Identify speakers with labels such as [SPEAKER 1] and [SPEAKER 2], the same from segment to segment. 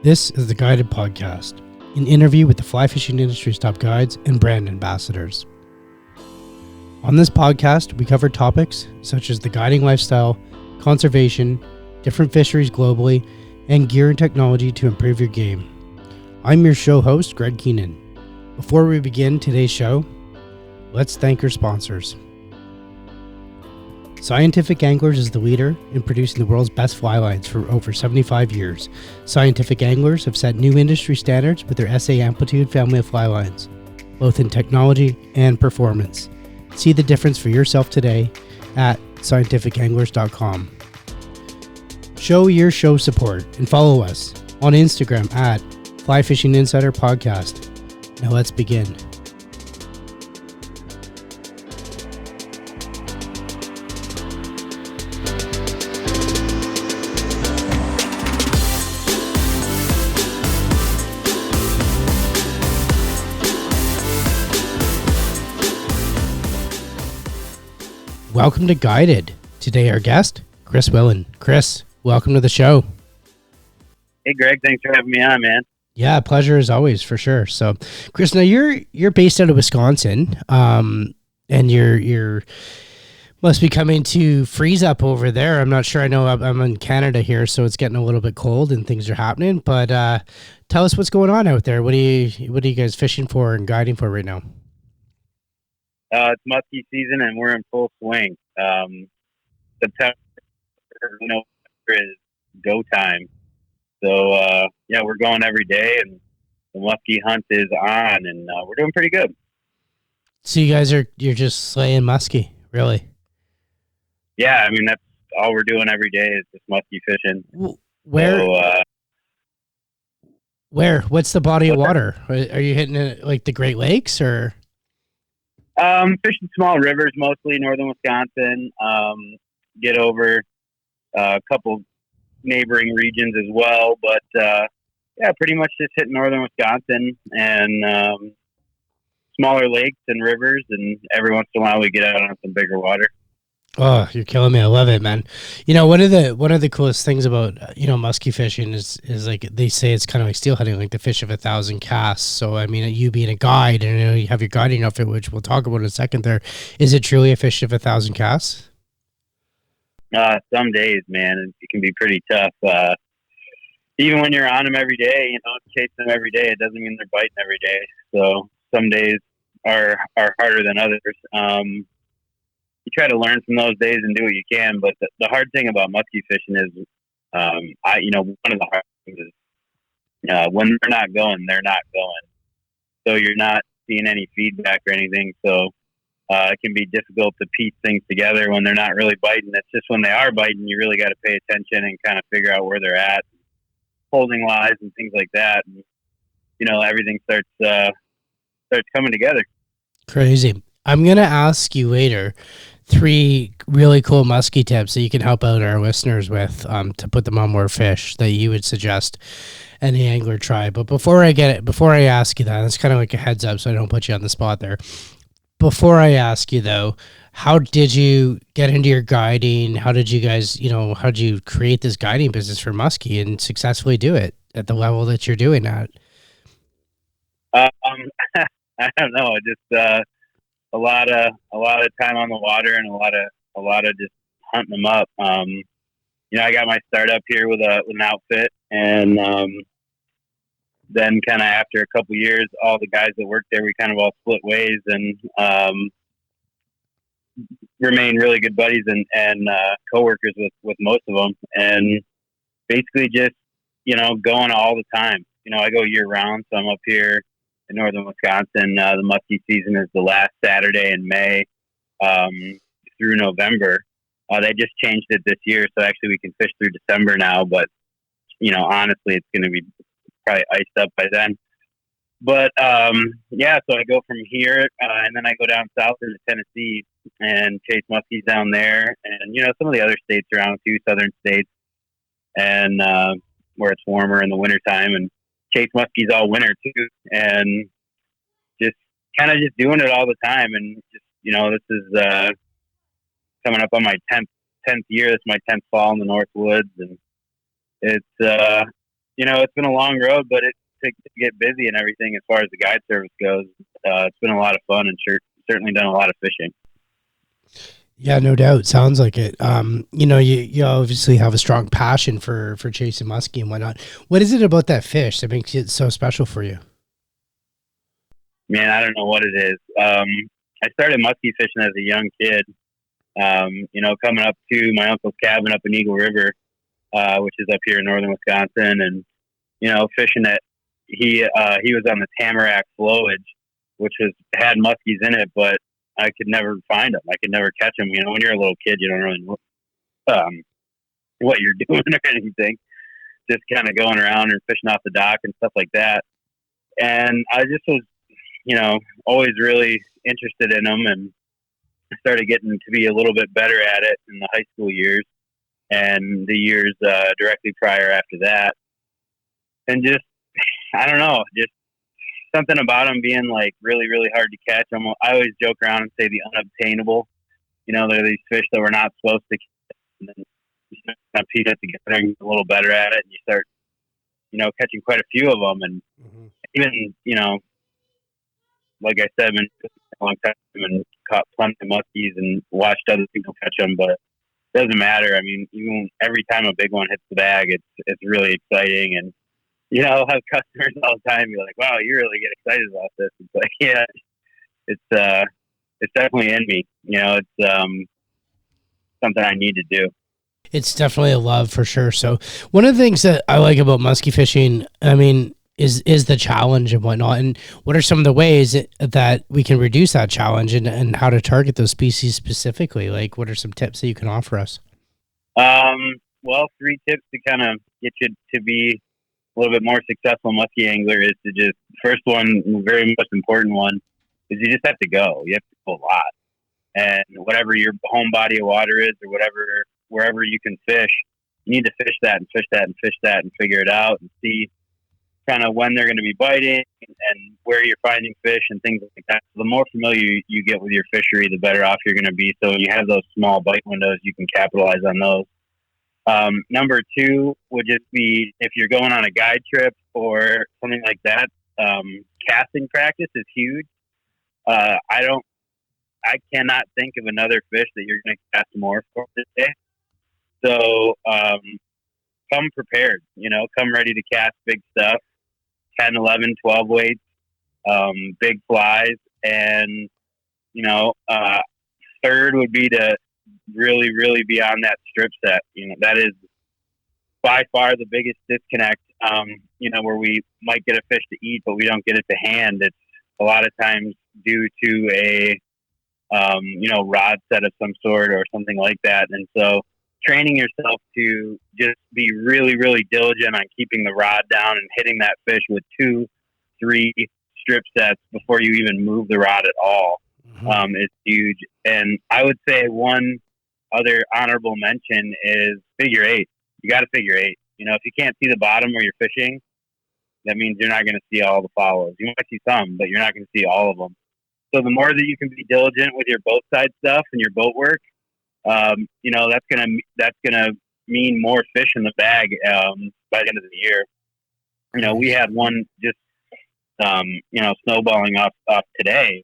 [SPEAKER 1] This is the Guided Podcast, an interview with the fly fishing industry's top guides and brand ambassadors. On this podcast, we cover topics such as the guiding lifestyle, conservation, different fisheries globally, and gear and technology to improve your game. I'm your show host, Greg Keenan. Before we begin today's show, let's thank our sponsors. Scientific Anglers is the leader in producing the world's best fly lines for over 75 years. Scientific Anglers have set new industry standards with their SA Amplitude family of fly lines, both in technology and performance. See the difference for yourself today at scientificanglers.com. Show your show support and follow us on Instagram at Fly Fishing Insider Podcast. Now let's begin. Welcome to Guided. Today our guest, Chris Willen. Chris, welcome to the show.
[SPEAKER 2] Hey Greg, thanks for having me on, man.
[SPEAKER 1] Yeah, pleasure as always, for sure. So, Chris, now you're based out of Wisconsin, and you're must be coming to freeze up over there. I'm not sure. I know I'm in Canada here, so it's getting a little bit cold and things are happening. But tell us what's going on out there. What are you guys fishing for and guiding for right now?
[SPEAKER 2] It's musky season and we're in full swing. September, is go time. So, yeah, we're going every day and the musky hunt is on and we're doing pretty good.
[SPEAKER 1] So you guys you're just slaying musky, really?
[SPEAKER 2] Yeah, I mean, that's all we're doing every day is just musky fishing.
[SPEAKER 1] Where? So, where? What's the body of water? Are you hitting it like the Great Lakes or?
[SPEAKER 2] Fishing small rivers, mostly northern Wisconsin. Get over a couple neighboring regions as well, but yeah, pretty much just hitting northern Wisconsin and smaller lakes and rivers, and every once in a while we get out on some bigger water.
[SPEAKER 1] Oh, you're killing me. I love it, man. You know, one of the coolest things about, musky fishing is like they say it's kind of like steel hunting, like the fish of 1,000 casts. So, I mean, you being a guide and you have your guiding outfit, which we'll talk about in a second there. Is it truly a fish of 1,000 casts?
[SPEAKER 2] Some days, man, it can be pretty tough. Even when you're on them every day, chasing them every day, it doesn't mean they're biting every day. So some days are harder than others. You try to learn from those days and do what you can, but the hard thing about musky fishing is, one of the hard things is when they're not going, they're not going. So you're not seeing any feedback or anything. So it can be difficult to piece things together when they're not really biting. It's just when they are biting, you really got to pay attention and kind of figure out where they're at, holding lies and things like that. And, everything starts coming together.
[SPEAKER 1] Crazy. I'm going to ask you later 3 really cool musky tips that you can help out our listeners with to put them on more fish that you would suggest any angler try. But before I ask you that, it's kind of like a heads up so I don't put you on the spot there. Before I ask you though, how did you get into your guiding? How did you guys, how did you create this guiding business for musky and successfully do it at the level that you're doing at?
[SPEAKER 2] I don't know. Just a lot of time on the water and a lot of just hunting them up. I got my start up here with an outfit, and then kind of after a couple years, all the guys that worked there, we kind of all split ways and remain really good buddies and coworkers with most of them, and basically just going all the time. I go year round, so I'm up here in northern Wisconsin. The musky season is the last Saturday in May through November. They just changed it this year, so actually we can fish through December now, but honestly it's going to be probably iced up by then. But yeah, so I go from here and then I go down south into Tennessee and chase muskies down there, and some of the other states around too, southern states, and where it's warmer in the wintertime, and chase muskies all winter too, and just kind of just doing it all the time. And just this is coming up on my 10th year. It's my 10th fall in the North Woods, and it's it's been a long road, but to get busy and everything as far as the guide service goes, it's been a lot of fun and certainly done a lot of fishing.
[SPEAKER 1] Yeah, no doubt. Sounds like it. You obviously have a strong passion for chasing muskie and whatnot. What is it about that fish that makes it so special for you?
[SPEAKER 2] Man, I don't know what it is. I started muskie fishing as a young kid. Coming up to my uncle's cabin up in Eagle River, which is up here in northern Wisconsin, and fishing that he was on the Tamarack flowage, which had muskies in it, but I could never find them. I could never catch them. When you're a little kid, you don't really know what you're doing or anything. Just kind of going around and fishing off the dock and stuff like that. And I just was, always really interested in them, and started getting to be a little bit better at it in the high school years and the years directly prior after that. And just, I don't know, just something about them being like really, really hard to catch. I always joke around and say the unobtainable. They're these fish that we're not supposed to catch, and then you start to piece it together and get a little better at it, and you start, catching quite a few of them. And even, like I said, I've been a long time and caught plenty of muskies and watched other people catch them, but it doesn't matter. I mean, even every time a big one hits the bag, it's really exciting. And I'll have customers all the time be like, "Wow, you really get excited about this." It's like, yeah, it's definitely in me. It's something I need to do.
[SPEAKER 1] It's definitely a love for sure. So one of the things that I like about musky fishing, I mean, is the challenge and whatnot. And what are some of the ways that we can reduce that challenge and how to target those species specifically? Like, what are some tips that you can offer us?
[SPEAKER 2] Well, 3 tips to kind of get you to be a little bit more successful musky angler is to just, first one, very most important one, is you just have to go. You have to go a lot. And whatever your home body of water is, or wherever you can fish, you need to fish that and fish that and fish that and figure it out and see kind of when they're going to be biting and where you're finding fish and things like that. So the more familiar you get with your fishery, the better off you're going to be. So when you have those small bite windows, you can capitalize on those. Number 2 would just be, if you're going on a guide trip or something like that, casting practice is huge. I cannot think of another fish that you're going to cast more for this day. So come prepared, come ready to cast big stuff, 10, 11, 12 weights, big flies. And, third would be to really, really be on that strip set. That is by far the biggest disconnect, where we might get a fish to eat, but we don't get it to hand. It's a lot of times due to a, rod set of some sort or something like that. And so training yourself to just be really, really diligent on keeping the rod down and hitting that fish with 2, 3 strip sets before you even move the rod at all, is huge. And I would say one other honorable mention is figure 8. You got to figure 8. If you can't see the bottom where you're fishing, that means you're not going to see all the follows. You might see some, but you're not going to see all of them. So the more that you can be diligent with your boat side stuff and your boat work, that's gonna mean more fish in the bag by the end of the year. We had one just snowballing off today.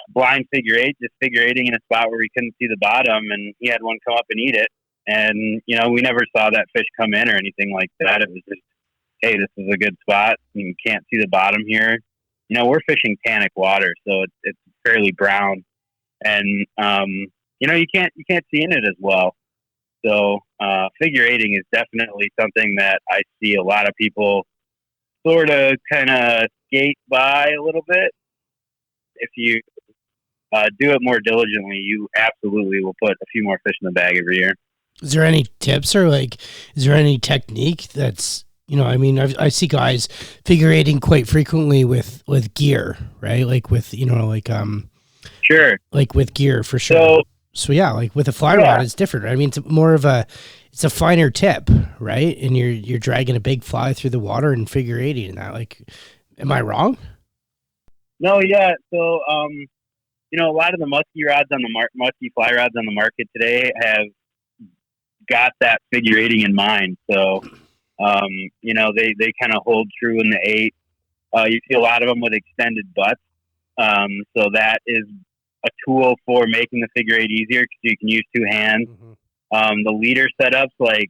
[SPEAKER 2] Blind figure 8, just figure 8ing in a spot where we couldn't see the bottom, and he had one come up and eat it. And we never saw that fish come in or anything like that. It was just, hey, this is a good spot. You can't see the bottom here. We're fishing tannic water, so it's fairly brown, and you can't see in it as well. So figure 8ing is definitely something that I see a lot of people sort of kind of skate by a little bit. If you do it more diligently, you absolutely will put a few more fish in the bag every year.
[SPEAKER 1] Is there any tips or is there any technique that's, I see guys figure 8ing quite frequently with gear, right? Like with,
[SPEAKER 2] sure.
[SPEAKER 1] Like with gear for sure. So yeah, like with a fly rod, it's different. I mean, it's more of it's a finer tip, right? And you're dragging a big fly through the water and figure 8ing and that. Like, am I wrong?
[SPEAKER 2] No, yeah. So, a lot of the musky rods on the musky fly rods on the market today have got that figure 8ing in mind. So, They kind of hold true in the 8. You see a lot of them with extended butts. So that is a tool for making the figure 8 easier because you can use 2 hands. The leader setups, like,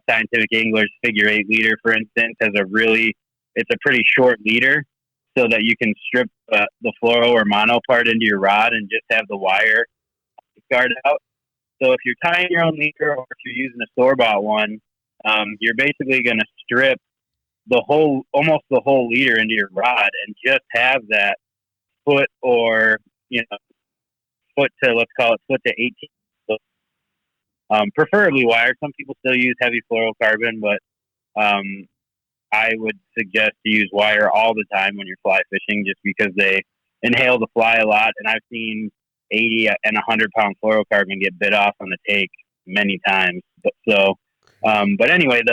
[SPEAKER 2] Scientific Angler's figure 8 leader, for instance, it's a pretty short leader so that you can strip the fluoro or mono part into your rod and just have the wire guard out. So if you're tying your own leader or if you're using a store-bought one, you're basically going to strip almost the whole leader into your rod and just have that foot or, foot to 18. Preferably wire. Some people still use heavy fluorocarbon, but I would suggest to use wire all the time when you're fly fishing, just because they inhale the fly a lot. And I've seen 80 and 100-pound fluorocarbon get bit off on the take many times. But anyway,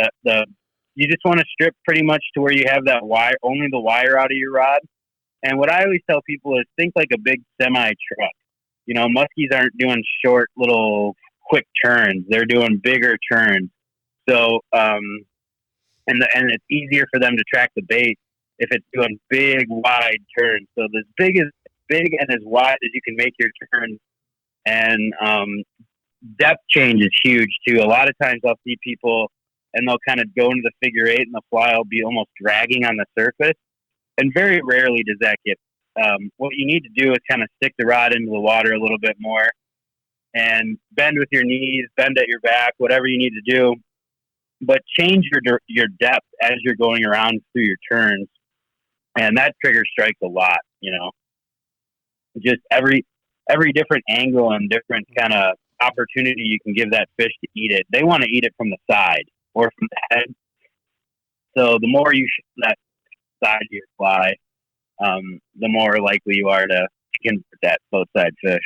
[SPEAKER 2] you just want to strip pretty much to where you have that wire, only the wire out of your rod. And what I always tell people is think like a big semi truck. Muskies aren't doing short little quick turns; they're doing bigger turns. So, and it's easier for them to track the bait if it's doing big, wide turns. So as big and as wide as you can make your turns, and depth change is huge too. A lot of times I'll see people and they'll kind of go into the figure 8 and the fly will be almost dragging on the surface. And very rarely does that get. What you need to do is kind of stick the rod into the water a little bit more and bend with your knees, bend at your back, whatever you need to do. But change your depth as you're going around through your turns. And that trigger strikes a lot, Just every different angle and different kind of opportunity you can give that fish to eat it. They want to eat it from the side or from the head. So the more you show that side of your fly, the more likely you are to convert that both side fish.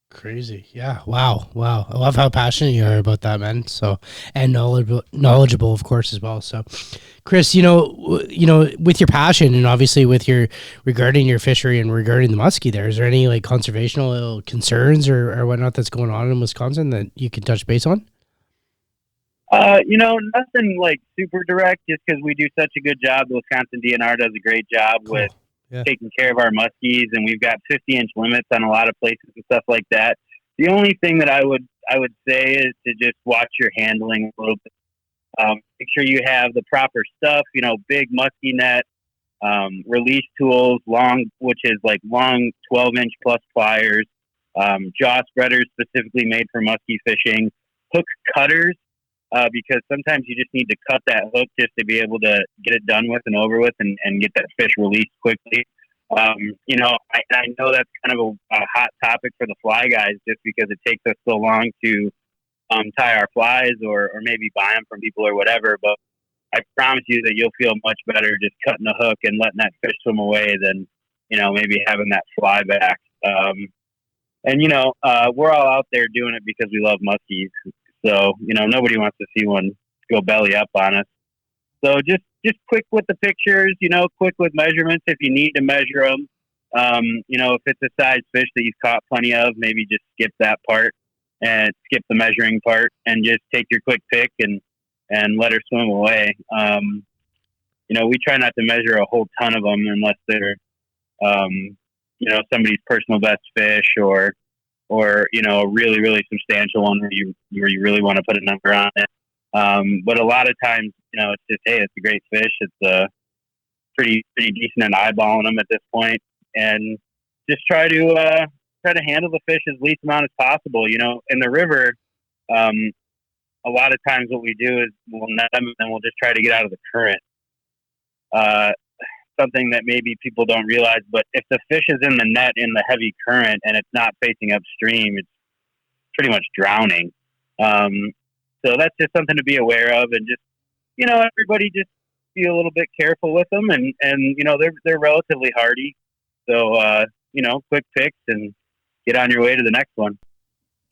[SPEAKER 1] Crazy. Yeah. Wow. I love how passionate you are about that, man. So, and knowledgeable, of course, as well. So, Chris, with your passion and obviously regarding your fishery and regarding the muskie there, is there any like conservational concerns or whatnot that's going on in Wisconsin that you can touch base on?
[SPEAKER 2] Nothing like super direct, just because we do such a good job. The Wisconsin DNR does a great job with taking care of our muskies, and we've got 50-inch limits on a lot of places and stuff like that. The only thing that I would say is to just watch your handling a little bit. Make sure you have the proper stuff, big musky net, release tools, which is like long 12-inch plus pliers, jaw spreaders specifically made for musky fishing, hook cutters, because sometimes you just need to cut that hook just to be able to get it done with and over with and get that fish released quickly. I know that's kind of a hot topic for the fly guys just because it takes us so long to tie our flies or maybe buy them from people or whatever. But I promise you that you'll feel much better just cutting the hook and letting that fish swim away than, maybe having that fly back. We're all out there doing it because we love muskies. So, nobody wants to see one go belly up on us. So just quick with the pictures, quick with measurements if you need to measure them. If it's a size fish that you've caught plenty of, maybe just skip that part and skip the measuring part and just take your quick pick and let her swim away. We try not to measure a whole ton of them unless they're, somebody's personal best fish or a really, really substantial one where you really want to put a number on it. But a lot of times, it's just, hey, it's a great fish. It's pretty decent at eyeballing them at this point, and just try to handle the fish as least amount as possible. In the river, a lot of times what we do is we'll net them and we'll just try to get out of the current. Something that maybe people don't realize, but if the fish is in the net in the heavy current and it's not facing upstream, it's pretty much drowning. So that's just something to be aware of, and just, everybody just be a little bit careful with them, and they're relatively hardy. So, quick picks and get on your way to the next one.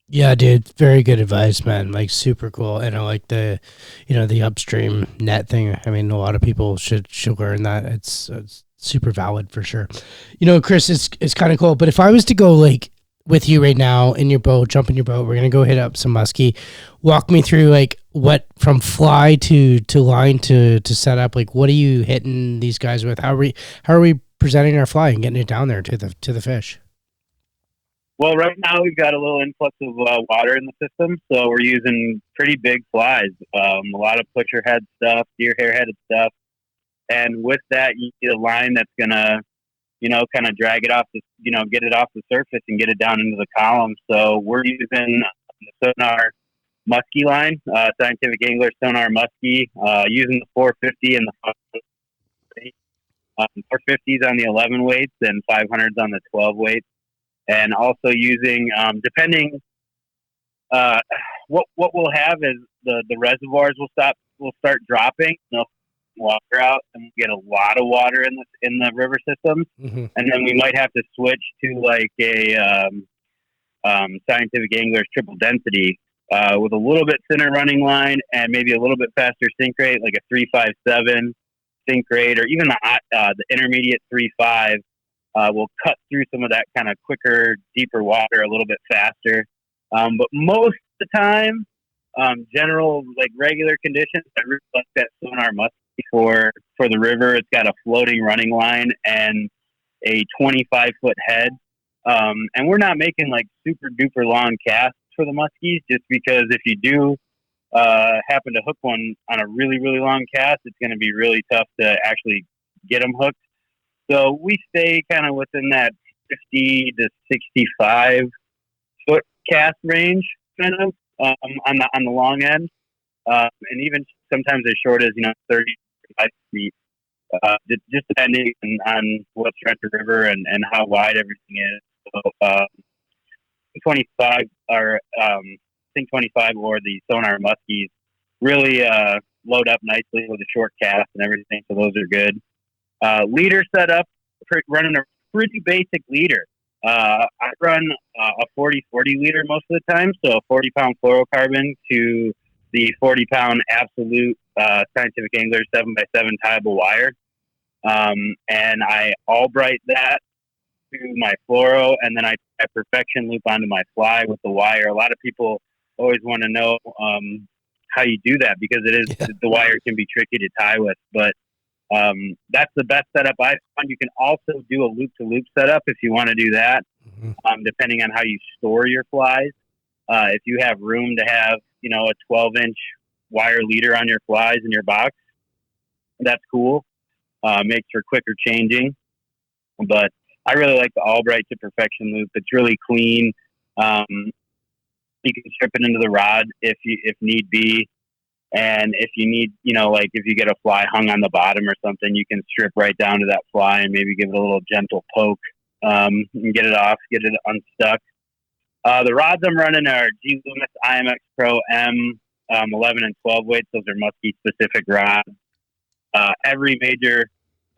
[SPEAKER 1] Yeah, dude, very good advice, man. Like, super cool. And I like the upstream net thing. I mean, a lot of people should learn that. It's super valid for sure. Chris, it's kind of cool. But if I was to go like with you right now in your boat, jump in your boat. We're going to go hit up some muskie. Walk me through like what from fly to line to set up. Like what are you hitting these guys with? How are we presenting our fly and getting it down there to the fish?
[SPEAKER 2] Well, right now we've got a little influx of water in the system, so we're using pretty big flies. A lot of pusher head stuff, deer hair headed stuff, and with that, you need a line that's gonna, kind of drag it off the, get it off the surface and get it down into the column. So we're using the Sonar Musky line, Scientific Angler Sonar Musky, using the 450 and the 450s on the 11 weights and 500s on the 12 weights. And also using, depending, what we'll have is the reservoirs will start dropping, water out, and we get a lot of water in the river systems, and then we might have to switch to like a Scientific Angler's triple density with a little bit thinner running line and maybe a little bit faster sink rate, like a 357 sink rate, or even the intermediate 3.5. Will cut through some of that kind of quicker, deeper water a little bit faster. But most of the time, general, like regular conditions, I really like that Sonar Musky for the river. It's got a floating running line and a 25-foot head. And we're not making like super duper long casts for the muskies, just because if you do happen to hook one on a really, really long cast, it's going to be really tough to actually get them hooked. So we stay kind of within that 50 to 65 foot cast range, kind of on the long end, and even sometimes as short as 35 feet, just depending on what's around the river and how wide everything is. So 25 or Think 25 or the Sonar Muskies really load up nicely with a short cast and everything. So those are good. Leader setup, running a pretty basic leader. I run a 40-40 leader most of the time, so a 40-pound fluorocarbon to the 40-pound absolute Scientific Angler 7x7 tieable wire. And I Albright that to my fluoro, and then I perfection loop onto my fly with the wire. A lot of people always want to know how you do that, because the wire can be tricky to tie with, but that's the best setup I found. You can also do a loop-to-loop setup if you want to do that, depending on how you store your flies. If you have room to have, a 12-inch wire leader on your flies in your box, that's cool. Makes for quicker changing. But I really like the Albright to perfection loop. It's really clean. You can strip it into the rod if need be. And if you need, like if you get a fly hung on the bottom or something, you can strip right down to that fly and maybe give it a little gentle poke and get it off, get it unstuck. The rods I'm running are G Loomis IMX Pro M 11 and 12 weights. Those are musky specific rods. Every major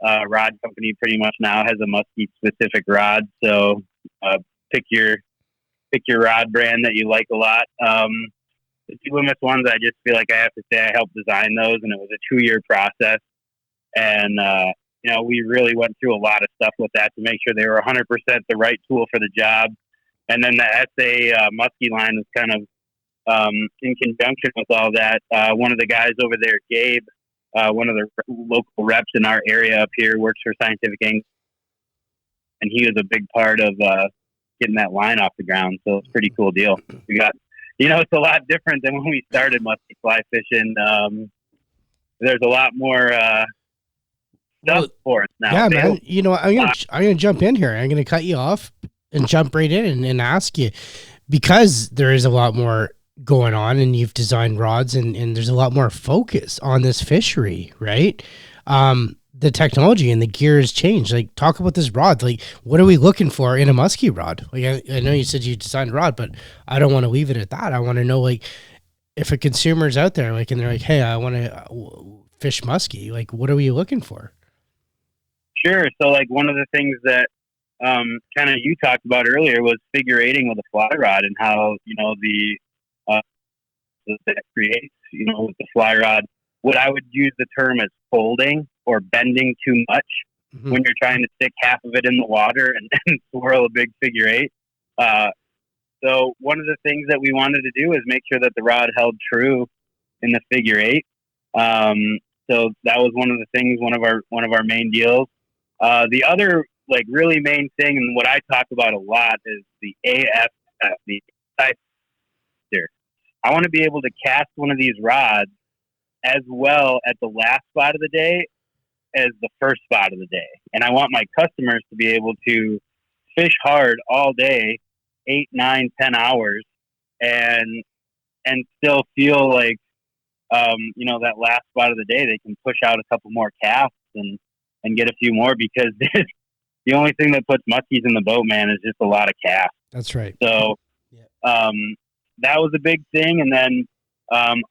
[SPEAKER 2] rod company pretty much now has a musky specific rod. So pick your rod brand that you like a lot. The G Loomis ones, I just feel like I have to say I helped design those, and it was a 2-year process. And, we really went through a lot of stuff with that to make sure they were 100% the right tool for the job. And then the SA Musky line was kind of in conjunction with all that. One of the guys over there, Gabe, one of the local reps in our area up here, works for Scientific Angler, and he was a big part of getting that line off the ground. So it's a pretty cool deal. We got, it's a lot different than when we started musky fly fishing. There's a lot more stuff for us now.
[SPEAKER 1] Yeah, man. I'm gonna jump in here. I'm gonna cut you off and jump right in and ask you, because there is a lot more going on, and you've designed rods, and there's a lot more focus on this fishery, right? The technology and the gear has changed. Like, talk about this rod. Like, what are we looking for in a musky rod? Like, I know you said you designed a rod, but I don't want to leave it at that. I want to know, like, if a consumer's out there, like, and they're like, hey, I want to fish musky, like, what are we looking for?
[SPEAKER 2] Sure. So, like, one of the things that kind of you talked about earlier was figure eighting with a fly rod, and how, that creates, with the fly rod, what I would use the term as folding or bending too much when you're trying to stick half of it in the water and swirl a big figure eight. So one of the things that we wanted to do is make sure that the rod held true in the figure eight. So that was one of the things, one of our main deals. The other like really main thing, and what I talk about a lot, is the AFF, the type. I want to be able to cast one of these rods as well at the last spot of the day as the first spot of the day. And I want my customers to be able to fish hard all day, 8, 9, 10 hours, and still feel like, that last spot of the day, they can push out a couple more casts and get a few more, because the only thing that puts muskies in the boat, man, is just a lot of casts.
[SPEAKER 1] That's right.
[SPEAKER 2] So, that was a big thing. And then, kind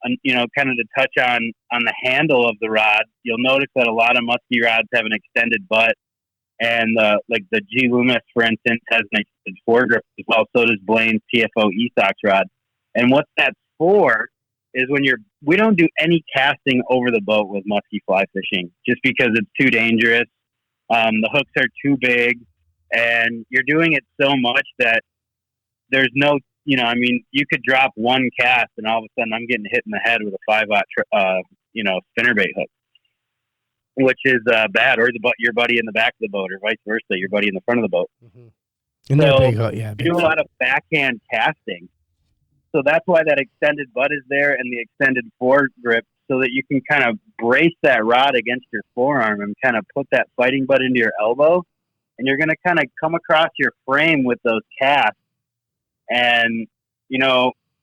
[SPEAKER 2] of to touch on the handle of the rod, you'll notice that a lot of musky rods have an extended butt, and the G Loomis, for instance, has an extended foregrip as well. So does Blaine's TFO ESOX rod. And what that's for is we don't do any casting over the boat with musky fly fishing, just because it's too dangerous. The hooks are too big, and you're doing it so much that there's no, you could drop one cast and all of a sudden I'm getting hit in the head with a 5/0, spinnerbait hook, which is bad, or your buddy in the back of the boat, or vice versa, your buddy in the front of the boat.
[SPEAKER 1] Mm-hmm. And so big hook, yeah,
[SPEAKER 2] do a lot of backhand casting. So that's why that extended butt is there, and the extended foregrip, so that you can kind of brace that rod against your forearm and kind of put that fighting butt into your elbow, and you're going to kind of come across your frame with those casts. And,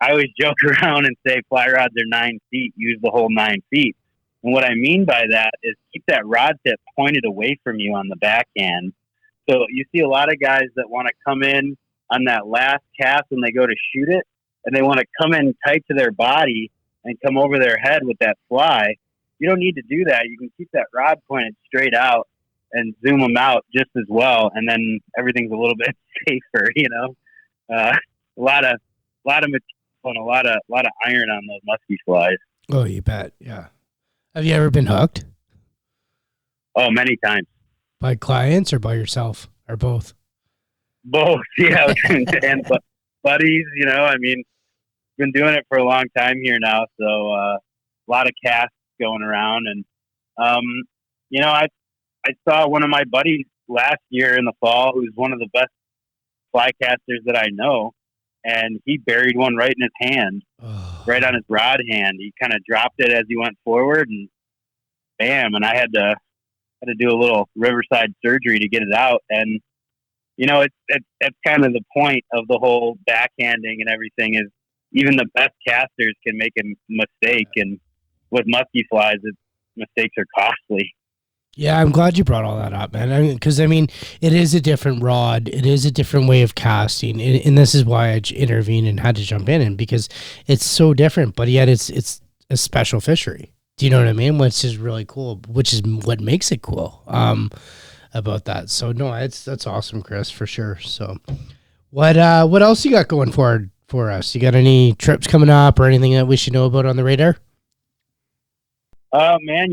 [SPEAKER 2] I always joke around and say fly rods are 9 feet, use the whole 9 feet. And what I mean by that is keep that rod tip pointed away from you on the backhand. So you see a lot of guys that want to come in on that last cast when they go to shoot it, and they want to come in tight to their body and come over their head with that fly. You don't need to do that. You can keep that rod pointed straight out and zoom them out just as well, and then everything's a little bit safer. A lot of material and a lot of iron on those musky flies.
[SPEAKER 1] Oh, you bet. Yeah. Have you ever been hooked?
[SPEAKER 2] Oh, many times.
[SPEAKER 1] By clients or by yourself, or both?
[SPEAKER 2] Both, yeah. And buddies, been doing it for a long time here now, so a lot of casts going around. And I saw one of my buddies last year in the fall, who's one of the best fly casters that I know, and he buried one right in his hand, right on his rod hand. He kind of dropped it as he went forward, and bam! And I had to do a little riverside surgery to get it out. And it's kind of the point of the whole backhanding and everything, is even the best casters can make a mistake, and with musky flies, mistakes are costly.
[SPEAKER 1] Yeah, I'm glad you brought all that up, man. Because it is a different rod. It is a different way of casting, and this is why I intervened and had to jump in, because it's so different. But yet, it's a special fishery. Do you know what I mean? Which is really cool. Which is what makes it cool about that. So no, that's awesome, Chris, for sure. So, what else you got going forward for us? You got any trips coming up or anything that we should know about on the radar?
[SPEAKER 2] Man,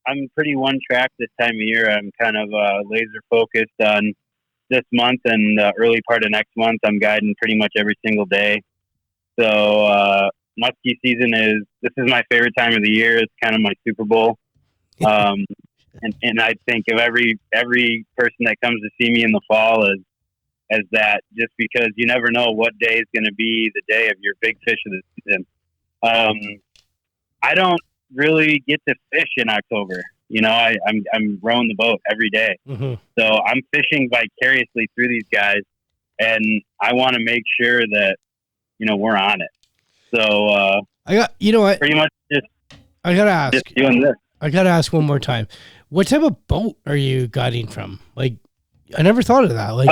[SPEAKER 2] I'm pretty one track this time of year. I'm kind of laser focused on this month and the early part of next month. I'm guiding pretty much every single day. So muskie season this is my favorite time of the year. It's kind of my Super Bowl. And I think of every person that comes to see me in the fall as that, just because you never know what day is going to be the day of your big fish of the season. I don't really get to fish in October. I'm rowing the boat every day. Mm-hmm. So I'm fishing vicariously through these guys, and I want to make sure that, we're on it. So pretty much
[SPEAKER 1] I gotta ask,
[SPEAKER 2] just doing this.
[SPEAKER 1] I gotta ask one more time. What type of boat are you guiding from? Like, I never thought of that. Like,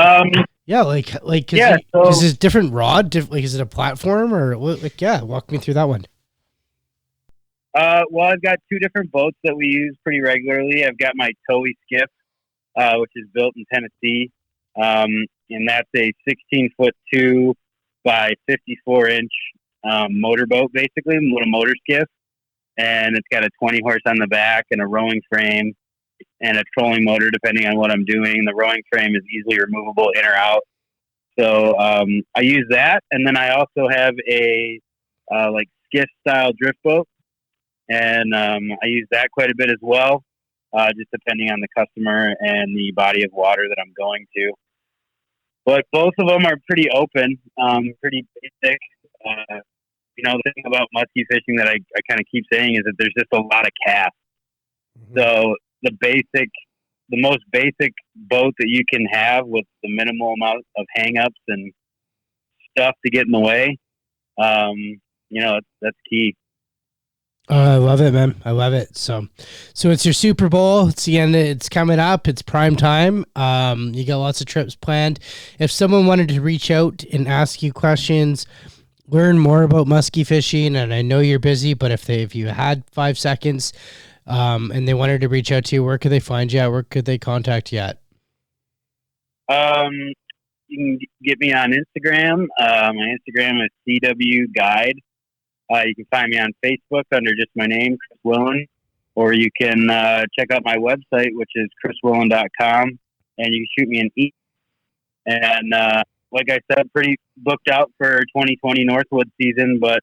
[SPEAKER 1] is it different rod? Is it a platform or what? Like, yeah, walk me through that one.
[SPEAKER 2] Well, I've got two different boats that we use pretty regularly. I've got my Towie Skiff, which is built in Tennessee. And that's a 16'2" by 54" motorboat, basically, with a motor skiff. And it's got a 20 horse on the back and a rowing frame and a trolling motor, depending on what I'm doing. The rowing frame is easily removable in or out. So I use that, and then I also have a like skiff style drift boat, and I use that quite a bit as well, just depending on the customer and the body of water that I'm going to. But both of them are pretty open, pretty basic. The thing about musky fishing that I kind of keep saying is that there's just a lot of casts. Mm-hmm. So the most basic boat that you can have with the minimal amount of hang-ups and stuff to get in the way, that's key.
[SPEAKER 1] I love it, man. I love it. So it's your Super Bowl. It's the end. It's coming up. It's prime time. You got lots of trips planned. If someone wanted to reach out and ask you questions, learn more about musky fishing, and I know you're busy, but if you had 5 seconds, and they wanted to reach out to you, where could they find you at? Where could they contact you at?
[SPEAKER 2] You can get me on Instagram. My Instagram is CW Guide. You can find me on Facebook under just my name, Chris Willen, or you can check out my website, which is chriswillen.com, and you can shoot me an email. And like I said, pretty booked out for 2020 Northwood season, but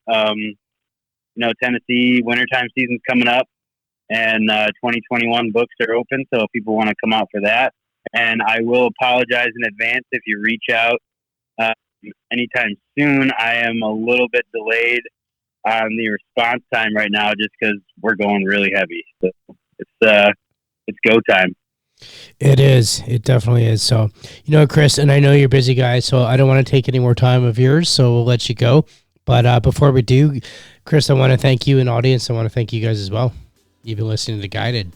[SPEAKER 2] Tennessee wintertime season's coming up, and 2021 books are open, so if people want to come out for that. And I will apologize in advance if you reach out anytime soon. I am a little bit delayed on the response time right now just because we're going really heavy. So it's go time.
[SPEAKER 1] It is. It definitely is. So, Chris, and I know you're a busy guy, so I don't want to take any more time of yours, so we'll let you go. But before we do, Chris, I want to thank you and audience. I want to thank you guys as well. You've been listening to Guided.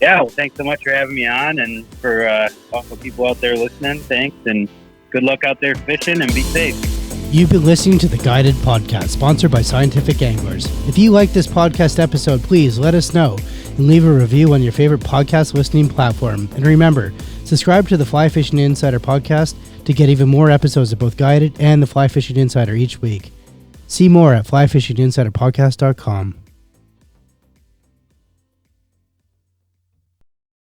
[SPEAKER 2] Yeah, well, thanks so much for having me on, and for all the people out there listening, thanks, and good luck out there fishing, and be safe.
[SPEAKER 1] You've been listening to the Guided Podcast, sponsored by Scientific Anglers. If you like this podcast episode, please let us know and leave a review on your favorite podcast listening platform. And remember, subscribe to the Fly Fishing Insider podcast to get even more episodes of both Guided and the Fly Fishing Insider each week. See more at flyfishinginsiderpodcast.com.